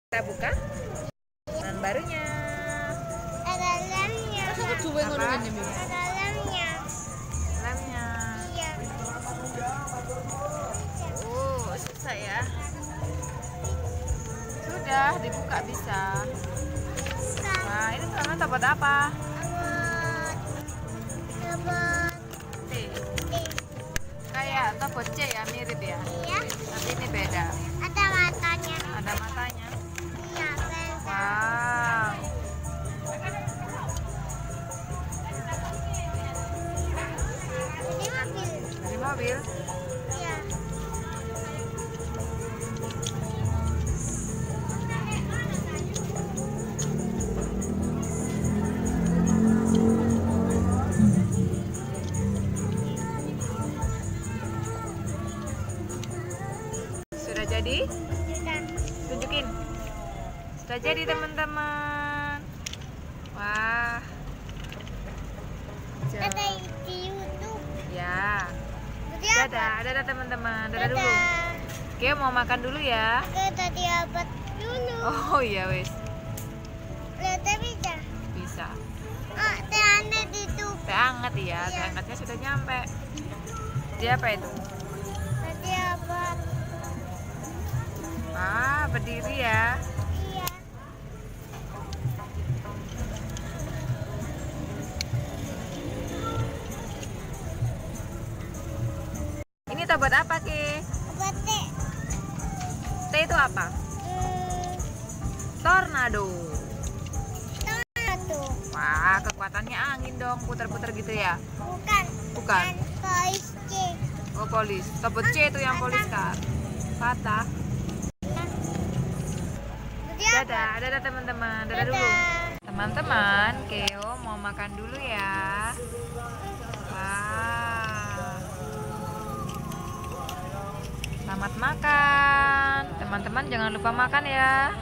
Kita buka mainan barunya. Ada lemnya. Apa? Ada lemnya. Lemnya. Iya. Oh, susah ya. Sudah dibuka bisa. Nah, ini teman dapat apa? Dapat C. D. Kayak dapat C ya, mirip ya. Iya. Tapi ini beda. Ada matanya. Ada matanya. Iya, pensel. Wow. Ini mobil. Dari mobil. Iya. Sudah jadi? Sudah. Tunjukin. Sudah jadi teman-teman. Wah. Ada di YouTube. Ya. Tadi apa? Dadah teman-teman. Dadah dulu. Dadah. Oke, mau makan dulu ya. Oke, tadi apa dulu? Oh iya wes. Lihat bisa. Bisa. Oh, teh aneh itu. Teh hangat ya. Iya. Teh hangatnya sudah nyampe. Dia apa itu? Tadi apa? Ah, berdiri ya. Iya. Ini buat apa, Ki? Apa teh? T itu apa? Tornado. Mana tuh? Wah, kekuatannya angin dong, putar-putar gitu ya. Bukan. Bukan. Polis C. Oh, polis. Tebet C itu yang polis kan. Patah. Tadi apa? Dadah teman-teman. Dadah dulu. Teman-teman, Keo mau makan dulu ya. Wah. Selamat makan. Teman-teman jangan lupa makan ya.